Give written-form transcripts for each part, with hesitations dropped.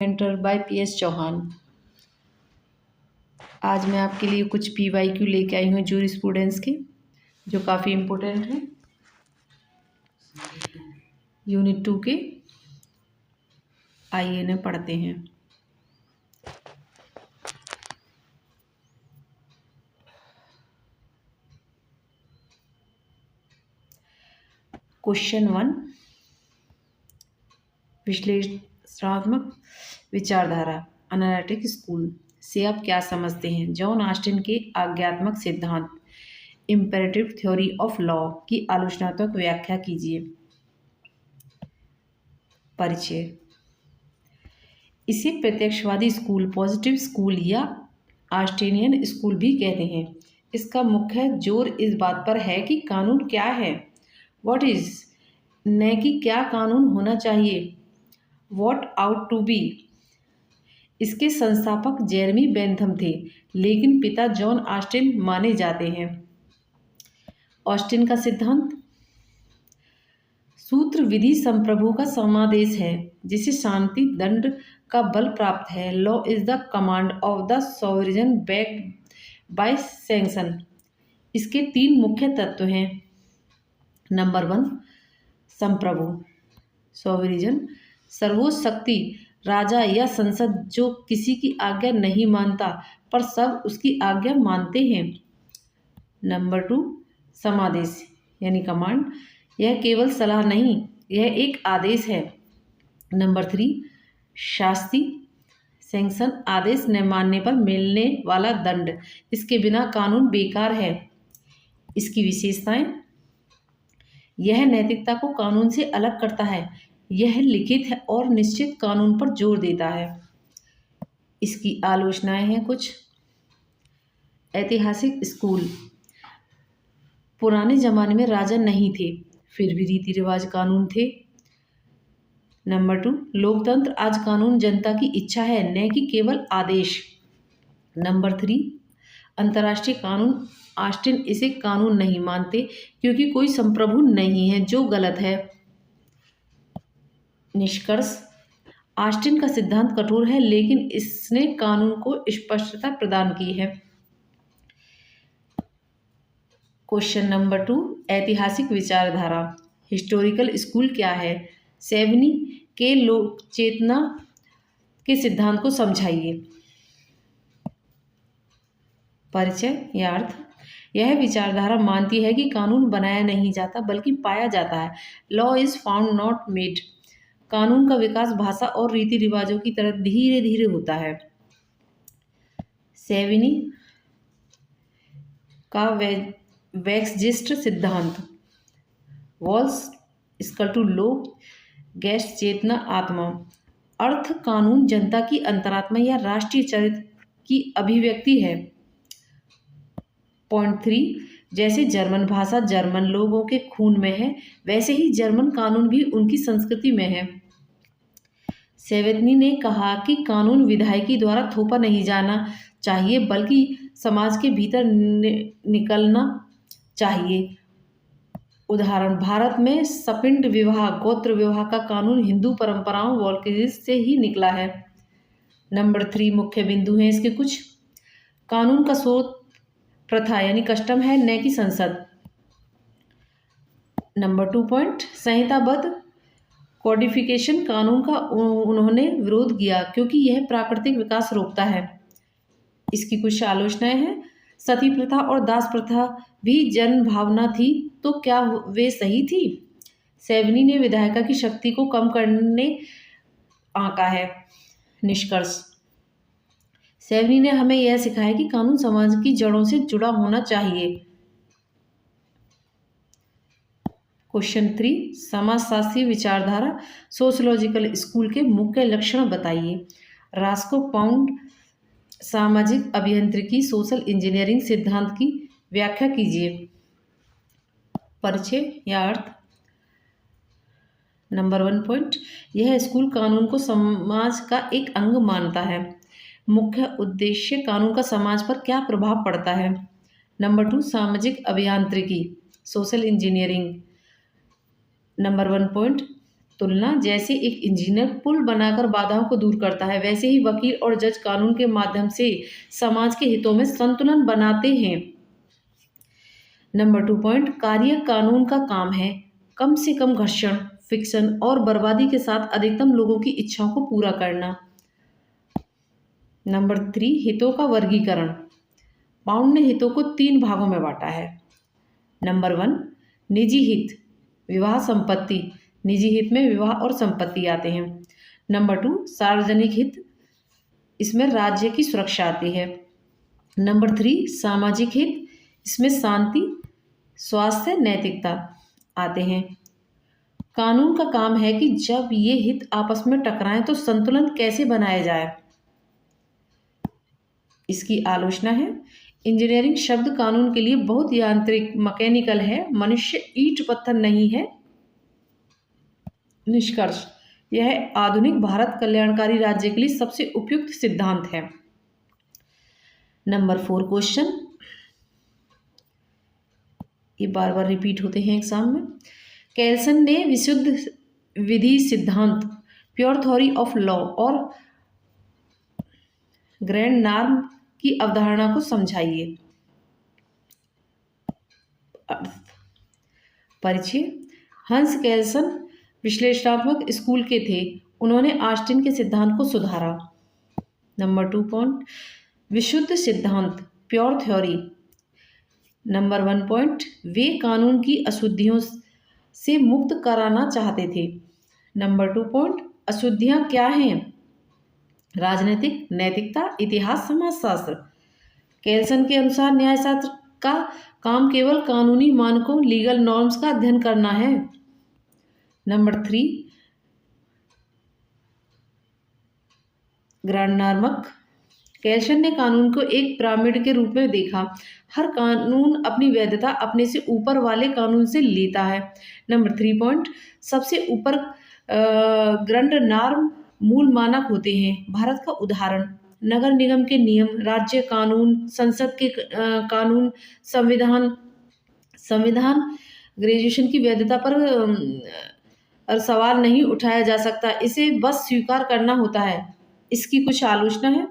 Enter bye PS Chauhan. आज मैं आपके लिए कुछ PYQ लेके आई हूँ जूरिस्प्रूडेंस के, जो काफ़ी इम्पोर्टेंट हैं। यूनिट 2 के। आइए इन्हें पढ़ते हैं। क्वेश्चन 1, विश्लेषणात्मक विचारधारा एनालिटिक स्कूल से आप क्या समझते हैं? जॉन ऑस्टिन के आज्ञात्मक सिद्धांत इम्पेरेटिव थ्योरी ऑफ लॉ की आलोचनात्मक व्याख्या कीजिए। परिचय। इसे प्रत्यक्षवादी स्कूल, पॉजिटिव स्कूल या ऑस्टिनियन स्कूल भी कहते हैं। इसका मुख्य जोर इस बात पर है कि कानून क्या है, व्हाट इज, न कि क्या कानून होना चाहिए, व्हाट आउट टू बी। इसके संस्थापक जेरेमी बेंथम थे, लेकिन पिता जॉन ऑस्टिन माने जाते हैं। ऑस्टिन का सिद्धांत सूत्र विधि संप्रभु का समादेश है, जिसे शांति दंड का बल प्राप्त है। Law is the command of the sovereign backed by sanction. इसके 3 मुख्य तत्व हैं। नंबर 1, संप्रभु सॉवरेन, सर्वोच्च शक्ति, राजा या संसद जो किसी की आज्ञा नहीं मानता पर सब उसकी आज्ञा मानते हैं। नंबर 2, समादेश यानी कमांड, यह केवल सलाह नहीं, यह एक आदेश है। नंबर 3, शास्ति सैंक्शन, आदेश न मानने पर मिलने वाला दंड। इसके बिना कानून बेकार है। इसकी विशेषताएं, यह नैतिकता को कानून से अलग करता है, यह लिखित है और निश्चित कानून पर जोर देता है। इसकी आलोचनाएं हैं कुछ। ऐतिहासिक स्कूल, पुराने जमाने में राजा नहीं थे, फिर भी रीति रिवाज कानून थे। नंबर 2, लोकतंत्र, आज कानून जनता की इच्छा है, न कि केवल आदेश। नंबर 3, अंतर्राष्ट्रीय कानून, ऑस्टिन इसे कानून नहीं मानते क्योंकि कोई संप्रभु नहीं है, जो गलत है। निष्कर्ष, ऑस्टिन का सिद्धांत कठोर है, लेकिन इसने कानून को स्पष्टता प्रदान की है। क्वेश्चन नंबर 2, ऐतिहासिक विचारधारा हिस्टोरिकल स्कूल क्या है? सेवनी के लोक चेतना के सिद्धांत को समझाइए। परिचय या अर्थ। यह विचारधारा मानती है कि कानून बनाया नहीं जाता बल्कि पाया जाता है। Law is found not made. कानून का विकास भाषा और रीति रिवाजों की तरह धीरे धीरे होता है। सेवनी का वैक्सजिस्ट सिद्धांत, वॉल्स स्कल टू लो, गैस चेतना आत्मा, अर्थ कानून जनता की अंतरात्मा या राष्ट्रीय चरित्र की अभिव्यक्ति है। पॉइंट 3, जैसे जर्मन भाषा जर्मन लोगों के खून में है, वैसे ही जर्मन कानून भी उनकी संस्कृति में है। सेवेतनी ने कहा कि कानून विधायकी द्वारा थोपा नहीं जाना चाहिए बल्कि समाज के भीतर निकलना चाहिए। उदाहरण, भारत में सपिंड विवाह, गोत्र विवाह का कानून हिंदू परंपराओं वॉल्किस से ही निकला है। नंबर 3, मुख्य बिंदु हैं इसके कुछ। कानून का स्रोत प्रथा यानी कस्टम है, न कि संसद। नंबर 2 पॉइंट, संहिताबद्ध कोडिफिकेशन कानून का उन्होंने विरोध किया क्योंकि यह प्राकृतिक विकास रोकता है। इसकी कुछ आलोचनाएं हैं। सती प्रथा और दास प्रथा भी जन भावना थी, तो क्या वे सही थी? सेवनी ने विधायिका की शक्ति को कम करने आंका है। निष्कर्ष, सेवनी ने हमें यह सिखाया कि कानून समाज की जड़ों से जुड़ा होना चाहिए। क्वेश्चन 3, समाजशास्त्रीय विचारधारा सोशियोलॉजिकल स्कूल के मुख्य लक्षण बताइए। रास्को पाउंड सामाजिक अभियांत्रिकी सोशल इंजीनियरिंग सिद्धांत की व्याख्या कीजिए। परिचय या अर्थ। नंबर 1 पॉइंट, यह स्कूल कानून को समाज का एक अंग मानता है। मुख्य उद्देश्य, कानून का समाज पर क्या प्रभाव पड़ता है। नंबर 2, सामाजिक अभियांत्रिकी सोशल इंजीनियरिंग। नंबर 1 पॉइंट, तुलना, जैसे एक इंजीनियर पुल बनाकर बाधाओं को दूर करता है, वैसे ही वकील और जज कानून के माध्यम से समाज के हितों में संतुलन बनाते हैं। नंबर 2 पॉइंट, कार्य कानून का काम है कम से कम घर्षण, फिक्शन और बर्बादी के साथ अधिकतम लोगों की इच्छाओं को पूरा करना। नंबर 3, हितों का वर्गीकरण। पाउंड ने हितों को 3 भागों में बांटा है। नंबर 1, निजी हित, विवाह, संपत्ति। निजी हित में विवाह और संपत्ति आते हैं। नंबर 2, सार्वजनिक हित, इसमें राज्य की सुरक्षा आती है। नंबर 3, सामाजिक हित, इसमें शांति, स्वास्थ्य, नैतिकता आते हैं। कानून का काम है कि जब ये हित आपस में टकराएं तो संतुलन कैसे बनाया जाए, इसकी आलोचना है। इंजीनियरिंग शब्द कानून के लिए बहुत यांत्रिक, मैकेनिकल है। मनुष्य ईंट पत्थर नहीं है। निष्कर्ष, यह आधुनिक भारत कल्याणकारी राज्य के लिए सबसे उपयुक्त सिद्धांत है। नंबर 4 क्वेश्चन, ये बार बार रिपीट होते हैं एग्जाम में। कैल्सन ने विशुद्ध विधि सिद्धांत, प्योर थ्योरी ऑफ लॉ और ग्रैंड नॉर्म की अवधारणा को समझाइए। परिचय, हंस कैल्सन विश्लेषणात्मक स्कूल के थे। उन्होंने ऑस्टिन के सिद्धांत को सुधारा। नंबर 2 पॉइंट, विशुद्ध सिद्धांत, प्योर थ्योरी। नंबर 1 पॉइंट, वे कानून की अशुद्धियों से मुक्त कराना चाहते थे। नंबर 2 पॉइंट, अशुद्धियां क्या हैं? राजनीतिक, नैतिकता, इतिहास, समाजशास्त्र। कैल्सन के अनुसार न्यायशास्त्र का काम केवल कानूनी मानकों, लीगल नॉर्म्स का अध्ययन करना है। Number 3, grand नॉर्मक। कैल्सन ने कानून को एक पिरामिड के रूप में देखा। हर कानून अपनी वैधता अपने से ऊपर वाले कानून से लेता है। नंबर 3 पॉइंट, सबसे ऊपर ग्रैंड नॉर्म मूल मानक होते हैं। भारत का उदाहरण, नगर निगम के नियम, राज्य कानून, संसद के कानून, संविधान ग्रेजुएशन की वैधता पर सवाल नहीं उठाया जा सकता, इसे बस स्वीकार करना होता है। इसकी कुछ आलोचना है।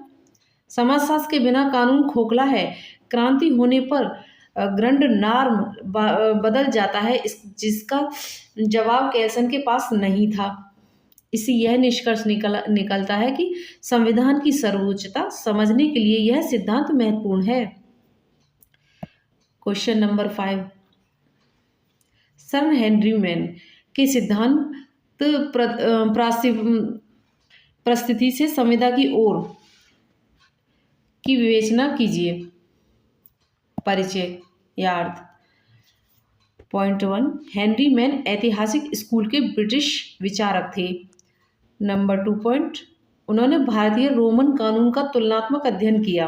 समाजशास्त्र के बिना कानून खोखला है। क्रांति होने पर ग्रैंड नॉर्म बदल जाता है, जिसका जवाब कैल्सन के पास नहीं था। इससे यह निष्कर्ष निकलता है कि संविधान की सर्वोच्चता समझने के लिए यह सिद्धांत महत्वपूर्ण है। Question number 5, sir Henry man के सिद्धांत परिस्थिति से संविदा की ओर की विवेचना कीजिए। परिचय या अर्थ। पॉइंट 1, हेनरी मैन ऐतिहासिक स्कूल के ब्रिटिश विचारक थे। नंबर 2 पॉइंट, उन्होंने भारतीय रोमन कानून का तुलनात्मक अध्ययन किया।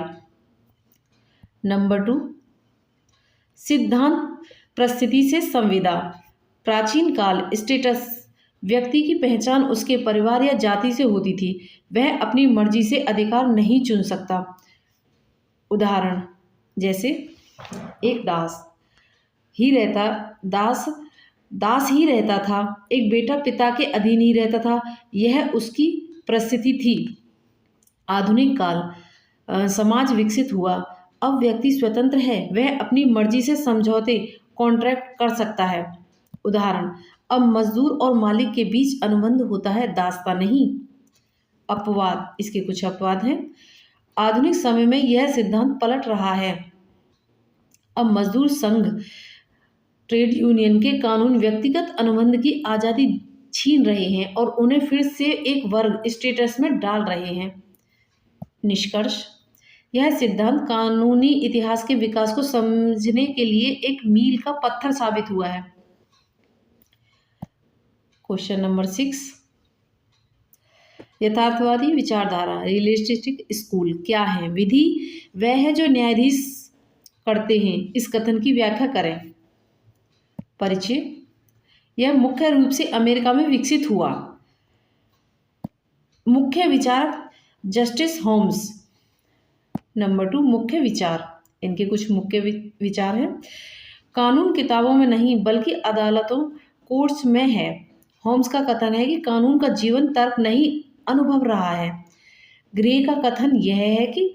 नंबर 2, सिद्धांत परिस्थिति से संविदा। प्राचीन काल स्टेटस, व्यक्ति की पहचान उसके परिवार या जाति से होती थी। वह अपनी मर्जी से अधिकार नहीं चुन सकता। उदाहरण, जैसे एक दास ही रहता था, एक बेटा पिता के अधीन ही रहता था। यह उसकी परिस्थिति थी। आधुनिक काल समाज विकसित हुआ। अब व्यक्ति स्वतंत्र है, वह अपनी मर्जी से समझौते, कॉन्ट्रैक्ट कर सकता है। उदाहरण, अब मजदूर और मालिक के बीच अनुबंध होता है, दासता नहीं। अपवाद, इसके कुछ अपवाद हैं। आधुनिक समय में यह सिद्धांत पलट रहा है। अब मजदूर संघ, ट्रेड यूनियन के कानून व्यक्तिगत अनुबंध की आज़ादी छीन रहे हैं और उन्हें फिर से एक वर्ग स्टेटस में डाल रहे हैं। निष्कर्ष, यह सिद्धांत कानूनी इतिहास के विकास को समझने के लिए एक मील का पत्थर साबित हुआ है। क्वेश्चन नंबर 6, यथार्थवादी विचारधारा, रियलिस्टिक स्कूल क्या है? विधि वह है जो न्यायाधीश करते हैं। इस कथन की व्याख्या करें। परिचय, यह मुख्य रूप से अमेरिका में विकसित हुआ। मुख्य विचारक जस्टिस होम्स। नंबर 2, मुख्य विचार। इनके कुछ मुख्य विचार हैं। कानून किताबों में नहीं बल्कि अदालतों, कोर्ट्स में है। होम्स का कथन है कि कानून का जीवन तर्क नहीं, अनुभव रहा है। ग्रे का कथन यह है कि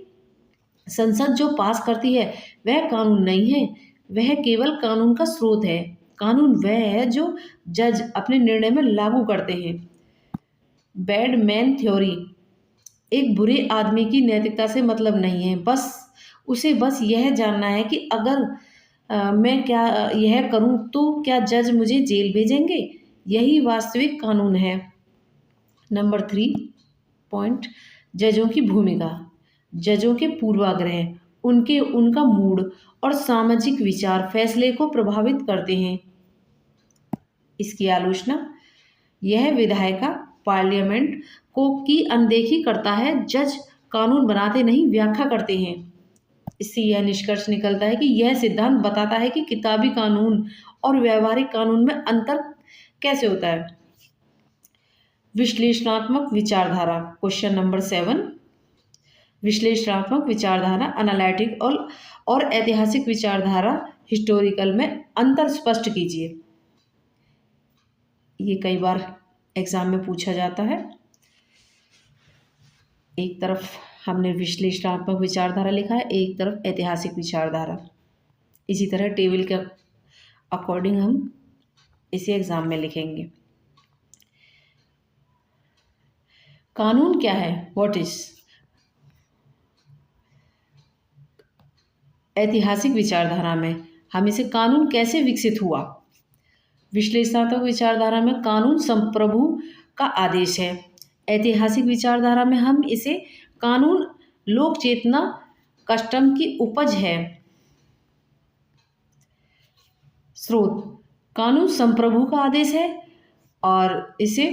संसद जो पास करती है वह कानून नहीं है, वह केवल कानून का स्रोत है। कानून वह है जो जज अपने निर्णय में लागू करते हैं। बैड मैन थ्योरी, एक बुरे आदमी की नैतिकता से मतलब नहीं है, उसे बस यह जानना है कि अगर मैं क्या यह करूं तो क्या जज मुझे जेल भेजेंगे। यही वास्तविक कानून है। नंबर 3 पॉइंट, जजों की भूमिका। जजों के पूर्वाग्रह, उनका मूड और सामाजिक विचार फैसले को प्रभावित करते हैं। इसकी आलोचना, यह विधायिका पार्लियामेंट को की अनदेखी करता है। जज कानून बनाते नहीं, व्याख्या करते हैं। इससे यह निष्कर्ष निकलता है कि यह सिद्धांत बताता है कि किताबी कानून और व्यवहारिक कानून में अंतर कैसे होता है। विश्लेषणात्मक विचारधारा, क्वेश्चन नंबर 7। विश्लेषणात्मक विचारधारा एनालिटिक और ऐतिहासिक विचारधारा हिस्टोरिकल में अंतर स्पष्ट कीजिए। ये कई बार एग्जाम में पूछा जाता है। एक तरफ हमने विश्लेषणात्मक विचारधारा लिखा है, एक तरफ ऐतिहासिक विचारधारा। इसी तरह टेबल के अकॉर्डिंग हम इसे एग्जाम में लिखेंगे। कानून क्या है, व्हाट इज। ऐतिहासिक विचारधारा में हम इसे कानून कैसे विकसित हुआ। विश्लेषणात्मक विचारधारा में कानून संप्रभु का आदेश है। ऐतिहासिक विचारधारा में हम इसे कानून लोक चेतना कस्टम की उपज है। स्रोत, कानून संप्रभु का आदेश है और इसे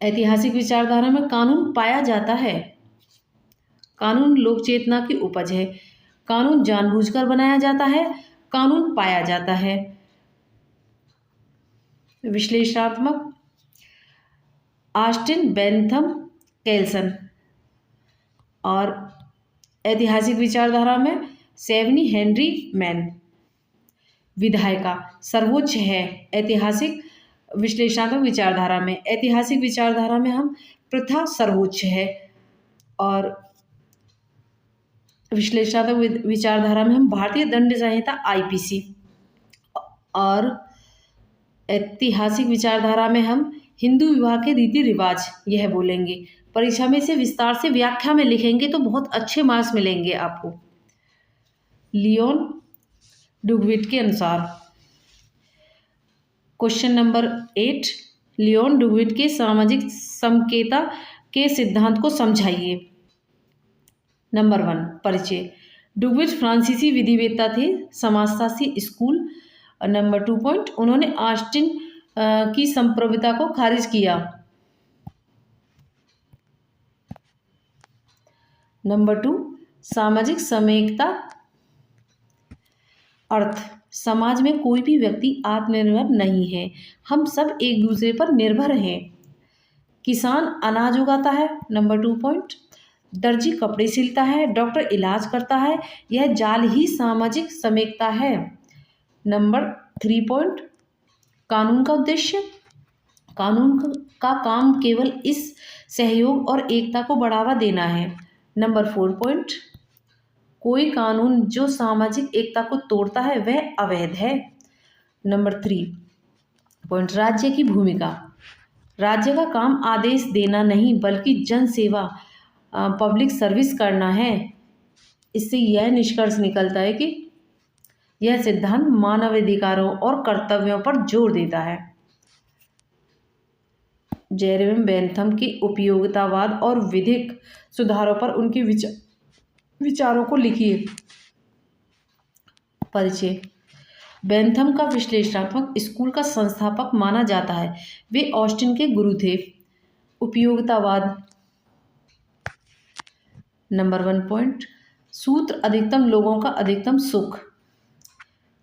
ऐतिहासिक विचारधारा में कानून पाया जाता है। कानून लोक चेतना की उपज है। कानून जानबूझकर बनाया जाता है, कानून पाया जाता है। विश्लेषणात्मक, ऑस्टिन बेंथम कैल्सन। और ऐतिहासिक विचारधारा में सेवनी हेनरी मैन। विधायिका सर्वोच्च है। ऐतिहासिक विश्लेषणात्मक विचारधारा में, ऐतिहासिक विचारधारा में हम प्रथा सर्वोच्च है और विश्लेषणात्मक विचारधारा में हम भारतीय दंड संहिता आईपीसी, और ऐतिहासिक विचारधारा में हम हिंदू विवाह के रीति रिवाज यह बोलेंगे। परीक्षा में इसे विस्तार से व्याख्या में लिखेंगे तो बहुत अच्छे मार्क्स मिलेंगे आपको। लियोन डुगविट के अनुसार, क्वेश्चन नंबर 8, लियोन डुगविट के सामाजिक समकेता के सिद्धांत को समझाइए। नंबर 1 परिचय, डुगविट फ्रांसीसी विधिवेत्ता थे, समाजशास्त्री स्कूल। नंबर 2 पॉइंट, उन्होंने ऑस्टिन की संप्रभुता को खारिज किया। नंबर 2 सामाजिक समेकता अर्थ, समाज में कोई भी व्यक्ति आत्मनिर्भर नहीं है, हम सब एक दूसरे पर निर्भर हैं। किसान अनाज उगाता है। नंबर 2 पॉइंट, दर्जी कपड़े सिलता है, डॉक्टर इलाज करता है, यह जाल ही सामाजिक समेकता है। नंबर 3 पॉइंट, कानून का उद्देश्य, कानून का काम केवल इस सहयोग और एकता को बढ़ावा देना है। नंबर 4 पॉइंट, कोई कानून जो सामाजिक एकता को तोड़ता है वह अवैध है। नंबर 3 पॉइंट, राज्य की भूमिका, राज्य का काम आदेश देना नहीं बल्कि जन सेवा पब्लिक सर्विस करना है। इससे यह निष्कर्ष निकलता है कि यह सिद्धांत मानवाधिकारों और कर्तव्यों पर जोर देता है। जेरेमी बेंथम के उपयोगितावाद और विधिक सुधारों पर उनके विचारों को लिखिए। परिचय, बेंथम का विश्लेषणात्मक स्कूल का संस्थापक माना जाता है, वे ऑस्टिन के गुरु थे। उपयोगितावाद। नंबर 1 पॉइंट, सूत्र अधिकतम लोगों का अधिकतम सुख।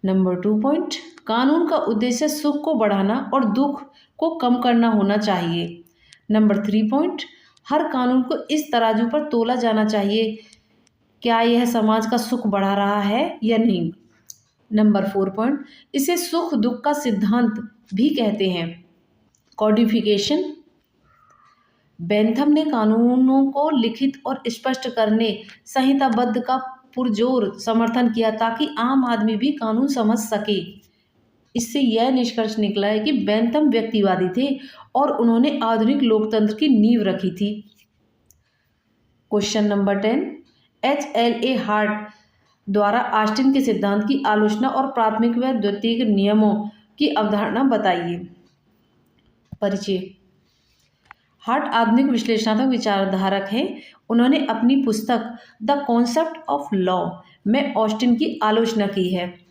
नंबर 2 पॉइंट, कानून का उद्देश्य सुख को बढ़ाना और दुख को कम करना होना चाहिए। नंबर 3 पॉइंट, हर कानून को इस तराजू पर तोला जाना चाहिए, क्या यह समाज का सुख बढ़ा रहा है या नहीं। नंबर 4 पॉइंट, इसे सुख दुख का सिद्धांत भी कहते हैं। कॉडिफिकेशन। बेंथम ने कानूनों को लिखित और स्पष्ट करने संहिताबद्ध का पुरजोर समर्थन किया ताकि आम आदमी भी कानून समझ सके। इससे यह निष्कर्ष निकला है कि बेंथम व्यक्तिवादी थे और उन्होंने आधुनिक लोकतंत्र की नींव रखी थी। Question number 10, H.L.A. हार्ट द्वारा ऑस्टिन के सिद्धांत की आलोचना और प्राथमिक व द्वितीयक नियमों की अवधारणा बताइए। परिचय। हार्ट आधुनिक विश्लेषणात्मक विचारधारक हैं। उन्होंने अपनी पुस्तक द कॉन्सेप्ट ऑफ लॉ में ऑस्टिन की आलोचना की है।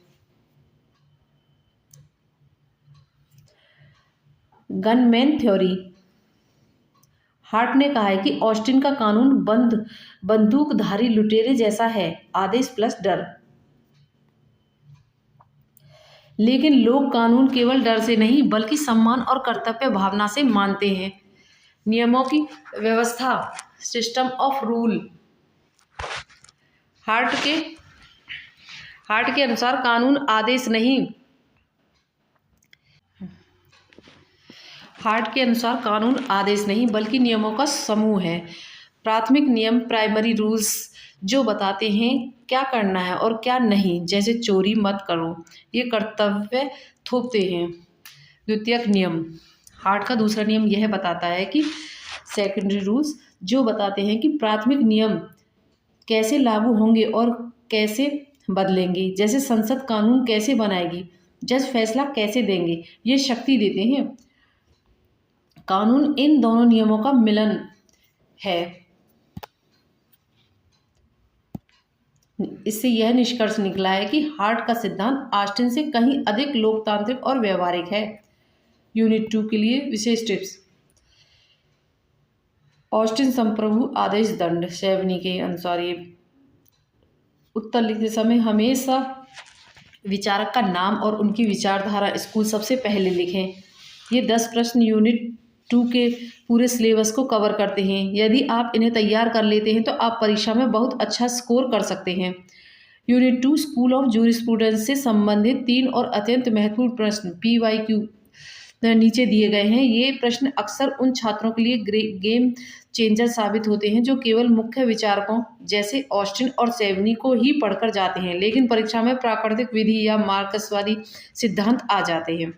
Gunman theory. हार्ट ने कहा है कि ऑस्टिन का कानून बंदूकधारी लुटेरे जैसा है, आदेश प्लस डर। लेकिन लोग कानून केवल डर से नहीं बल्कि सम्मान और कर्तव्य भावना से मानते हैं। नियमों की व्यवस्था, सिस्टम ऑफ रूल। हार्ट के अनुसार कानून आदेश नहीं, हार्ट के अनुसार कानून आदेश नहीं बल्कि नियमों का समूह है। प्राथमिक नियम, प्राइमरी रूल्स, जो बताते हैं क्या करना है और क्या नहीं, जैसे चोरी मत करो, ये कर्तव्य थोपते हैं। द्वितीयक नियम। हार्ट का दूसरा नियम यह बताता है कि सेकेंडरी रूल्स, जो बताते हैं कि प्राथमिक नियम कैसे लागू होंगे और कैसे बदलेंगे, जैसे संसद कानून कैसे बनाएगी, जज फैसला कैसे देंगे, ये शक्ति देते हैं। कानून इन दोनों नियमों का मिलन है। इससे यह निष्कर्ष निकला है कि हार्ट का सिद्धांत ऑस्टिन से कहीं अधिक लोकतांत्रिक और व्यवहारिक है। यूनिट 2 के लिए विशेष टिप्स। ऑस्टिन संप्रभु आदेश दंड सेवनी के अनुसार ये उत्तर लिखते समय हमेशा विचारक का नाम और उनकी विचारधारा स्कूल सबसे पहले लिखें। ये 10 प्रश्न यूनिट 2 के पूरे सिलेबस को कवर करते हैं। यदि आप इन्हें तैयार कर लेते हैं तो आप परीक्षा में बहुत अच्छा स्कोर कर सकते हैं। यूनिट 2 स्कूल ऑफ जूरिस्प्रूडेंस से संबंधित 3 और अत्यंत महत्वपूर्ण प्रश्न PYQ नीचे दिए गए हैं। ये प्रश्न अक्सर उन छात्रों के लिए गेम चेंजर साबित होते हैं जो केवल मुख्य विचारकों जैसे ऑस्टिन और सेवनी को ही पढ़कर जाते हैं, लेकिन परीक्षा में प्राकृतिक विधि या मार्क्सवादी सिद्धांत आ जाते हैं।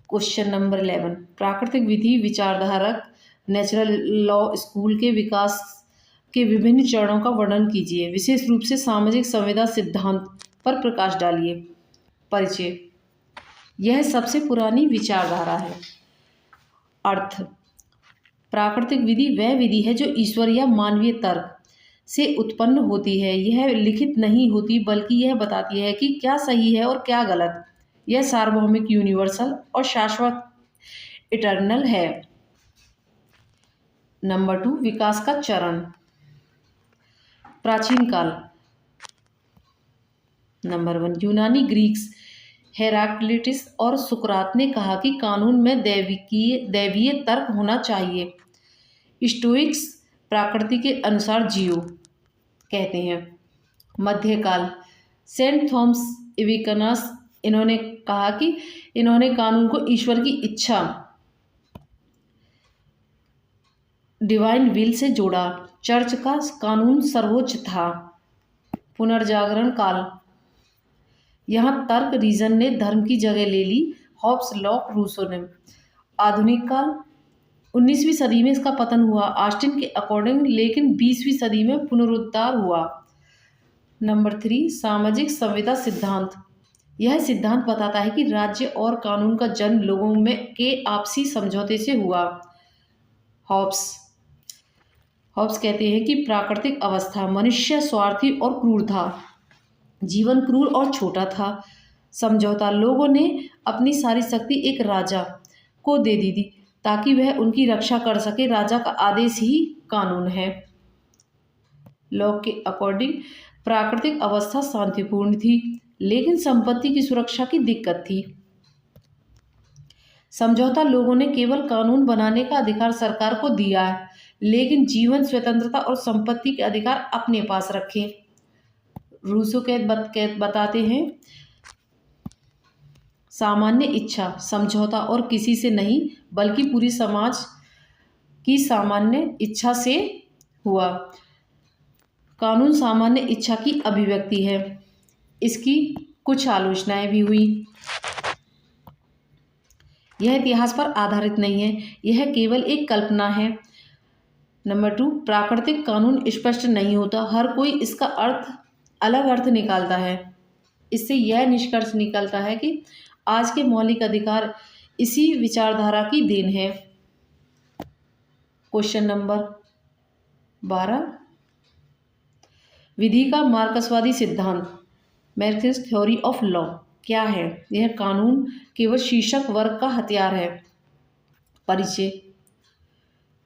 क्वेश्चन नंबर 11, प्राकृतिक विधि विचारधारक नेचुरल लॉ स्कूल के विकास के विभिन्न चरणों का वर्णन कीजिए। विशेष रूप से सामाजिक संवेदना सिद्धांत पर प्रकाश डालिए। परिचय। यह सबसे पुरानी विचारधारा है। अर्थ। प्राकृतिक विधि वह विधि है जो ईश्वर या मानवीय तर्क से उत्पन्न होती है। यह लिखित नहीं होती बल्कि यह बताती है कि क्या सही है और क्या गलत। यह सार्वभौमिक, यूनिवर्सल और शाश्वत, इटर्नल है। नंबर 2, विकास का चरण। प्राचीन काल। नंबर 1, यूनानी ग्रीक्स हेराक्लिटस और सुकरात ने कहा कि कानून में दैवीय तर्क होना चाहिए। स्टोइक्स प्रकृति के अनुसार जियो कहते हैं। मध्यकाल। सेंट थॉमस एविकनस, इन्होंने कहा कि इन्होंने कानून को ईश्वर की इच्छा, डिवाइन विल से जोड़ा। चर्च का कानून सर्वोच्च था। पुनर्जागरण काल। यहाँ तर्क, रीजन ने धर्म की जगह ले ली। हॉब्स, लॉक, रूसो ने। आधुनिक काल। 19वीं सदी में इसका पतन हुआ ऑस्टिन के अकॉर्डिंग, लेकिन 20वीं सदी में पुनरुद्धार हुआ। नंबर 3, सामाजिक संवेदना सिद्धांत। यह सिद्धांत बताता है कि राज्य और कानून का जन्म लोगों में के आपसी समझौते से हुआ। हॉब्स कहते हैं कि प्राकृतिक अवस्था मनुष्य स्वार्थी और क्रूर था। जीवन क्रूर और छोटा था। समझौता। लोगों ने अपनी सारी शक्ति एक राजा को दे दी थी ताकि वह उनकी रक्षा कर सके। राजा का आदेश ही कानून है। लॉक के अकॉर्डिंग प्राकृतिक अवस्था शांतिपूर्ण थी, लेकिन संपत्ति की सुरक्षा की दिक्कत थी। समझौता। लोगों ने केवल कानून बनाने का अधिकार सरकार को दिया है, लेकिन जीवन, स्वतंत्रता और संपत्ति के अधिकार अपने पास रखे। रूसो बताते हैं सामान्य इच्छा, समझौता और किसी से नहीं बल्कि पूरी समाज की सामान्य इच्छा से हुआ। कानून सामान्य इच्छा की अभिव्यक्ति है। इसकी कुछ आलोचनाएं भी हुई। यह इतिहास पर आधारित नहीं है, यह केवल एक कल्पना है। नंबर 2, प्राकृतिक कानून स्पष्ट नहीं होता, हर कोई इसका अलग अर्थ निकालता है। इससे यह निष्कर्ष निकलता है कि आज के मौलिक अधिकार इसी विचारधारा की देन है। क्वेश्चन नंबर 12, विधि का मार्क्सवादी सिद्धांत, मार्क्सिस्ट थ्योरी ऑफ लॉ क्या है? यह कानून केवल शीर्षक वर्ग का हथियार है। परिचय,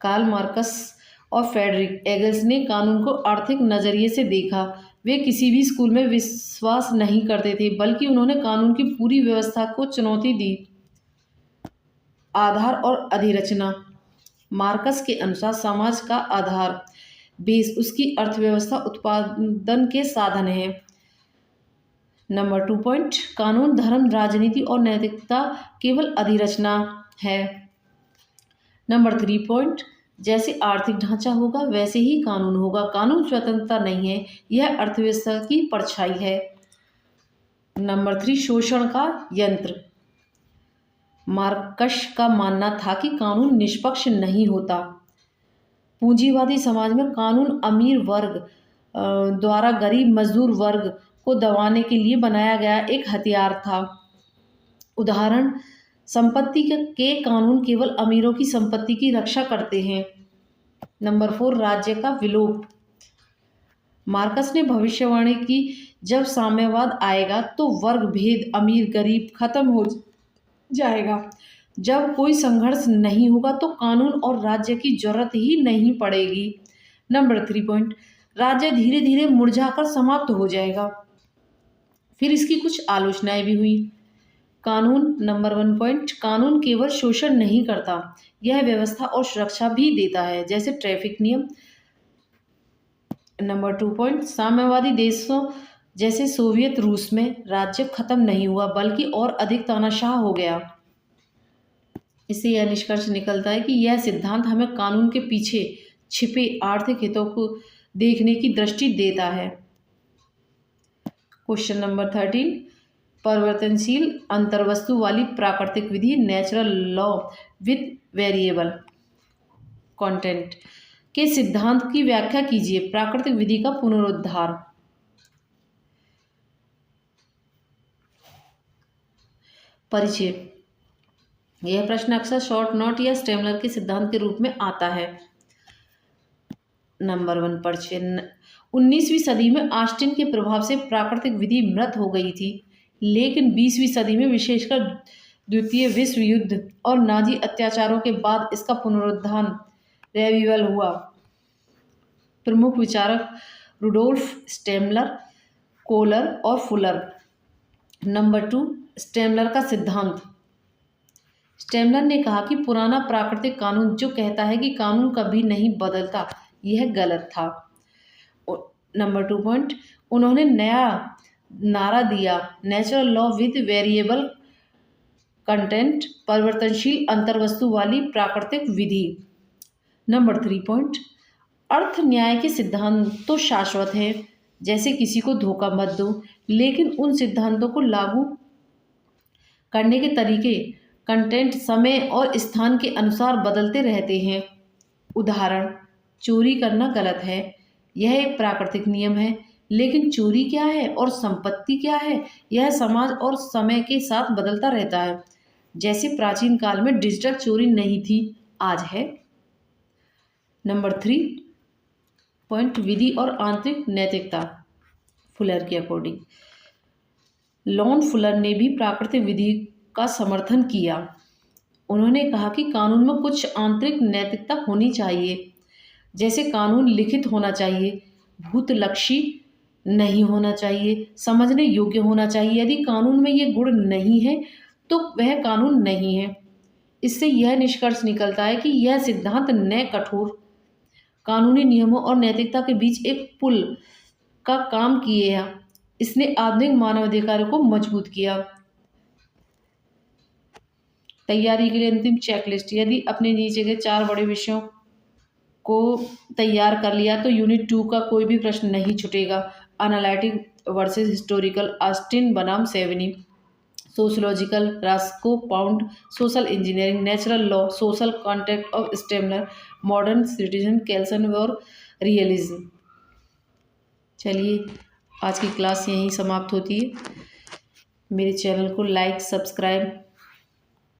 कार्ल मार्क्स और फ्रेडरिक एंगल्स ने कानून को आर्थिक नजरिए से देखा। वे किसी भी स्कूल में विश्वास नहीं करते थे, बल्कि उन्होंने कानून की पूरी व्यवस्था को चुनौती दी। आधार और अधिरचना, मार्क्स के अनुसार समाज का आधार बेस उसकी अर्थव्यवस्था उत्पादन के साधन है। नंबर 2 पॉइंट, कानून, धर्म, राजनीति और नैतिकता केवल अधिरचना है। नंबर 3 पॉइंट, जैसे आर्थिक ढांचा होगा वैसे ही कानून होगा। कानून स्वतंत्रता नहीं है, यह अर्थव्यवस्था की परछाई है। नंबर 3, शोषण का यंत्र, मार्क्स का मानना था कि कानून निष्पक्ष नहीं होता। पूंजीवादी समाज में कानून अमीर वर्ग द्वारा गरीब मजदूर वर्ग को दबाने के लिए बनाया गया एक हथियार था। उदाहरण, संपत्ति के कानून केवल अमीरों की संपत्ति की रक्षा करते हैं। नंबर 4, राज्य का विलोप, मार्क्स ने भविष्यवाणी की जब साम्यवाद आएगा तो वर्ग भेद अमीर गरीब खत्म हो जाएगा। जब कोई संघर्ष नहीं होगा तो कानून और राज्य की जरूरत ही नहीं पड़ेगी। नंबर 3 पॉइंट, राज्य धीरे धीरे मुरझाकर समाप्त हो जाएगा। फिर इसकी कुछ आलोचनाएं भी हुई। कानून, नंबर 1 पॉइंट, कानून केवल शोषण नहीं करता, यह व्यवस्था और सुरक्षा भी देता है, जैसे ट्रैफिक नियम। नंबर 2 पॉइंट, साम्यवादी देशों जैसे सोवियत रूस में राज्य खत्म नहीं हुआ बल्कि और अधिक तानाशाह हो गया। इससे यह निष्कर्ष निकलता है कि यह सिद्धांत हमें कानून के पीछे छिपे आर्थिक हितों को देखने की दृष्टि देता है। क्वेश्चन नंबर 13, परिवर्तनशील अंतर्वस्तु वाली प्राकृतिक विधि, natural law with variable content के सिद्धांत की व्याख्या कीजिए। प्राकृतिक विधि का पुनरुद्धार। परिचय, यह प्रश्न अक्सर शॉर्ट नोट या स्टेमलर के सिद्धांत के रूप में आता है। नंबर 1 परिचय, 19वीं सदी में ऑस्टिन के प्रभाव से प्राकृतिक विधि मृत हो गई थी, लेकिन 20वीं सदी में विशेषकर द्वितीय विश्व युद्ध और नाजी अत्याचारों के बाद इसका पुनरुत्थान रिवाइवल हुआ। प्रमुख विचारक रुडोल्फ स्टेमलर, कोलर और फुलर। नंबर 2, स्टेमलर का सिद्धांत। स्टेमलर ने कहा कि पुराना प्राकृतिक कानून जो कहता है कि कानून कभी नहीं बदलता, यह गलत था। नंबर 2 पॉइंट, उन्होंने नया नारा दिया, natural law with variable content, परिवर्तनशील अंतर्वस्तु वाली प्राकृतिक विधि। नंबर 3 पॉइंट, अर्थ न्याय के सिद्धांत तो शाश्वत हैं, जैसे किसी को धोखा मत दो, लेकिन उन सिद्धांतों को लागू करने के तरीके कंटेंट समय और स्थान के अनुसार बदलते रहते हैं। उदाहरण, चोरी करना गलत है, यह एक प्राकृतिक नियम है, लेकिन चोरी क्या है और संपत्ति क्या है, यह समाज और समय के साथ बदलता रहता है। जैसे प्राचीन काल में डिजिटल चोरी नहीं थी, आज है। नंबर 3 पॉइंट, विधि और आंतरिक नैतिकता, फुलर के अकॉर्डिंग। लॉन फुलर ने भी प्राकृतिक विधि का समर्थन किया। उन्होंने कहा कि कानून में कुछ आंतरिक नैतिकता होनी चाहिए, जैसे कानून लिखित होना चाहिए, भूतलक्षी नहीं होना चाहिए, समझने योग्य होना चाहिए। यदि कानून में ये गुण नहीं है तो वह कानून नहीं है। इससे यह निष्कर्ष निकलता है कि यह सिद्धांत नए कठोर कानूनी नियमों और नैतिकता के बीच एक पुल का काम किए हैं। इसने आधुनिक मानवाधिकारों को मजबूत किया। तैयारी के लिए अंतिम चेकलिस्ट। यदि अपने नीचे के 4 बड़े विषयों को तैयार कर लिया तो यूनिट 2 का कोई भी प्रश्न नहीं छूटेगा। एनालिटिक वर्सेस हिस्टोरिकल, ऑस्टिन बनाम Savigny. Sociological, Roscoe Pound. Social engineering, natural law, social contract of Stammler. Modern citizen, Kelsen और रियलिज्म। चलिए, आज की क्लास यहीं समाप्त होती है। मेरे चैनल को लाइक, सब्सक्राइब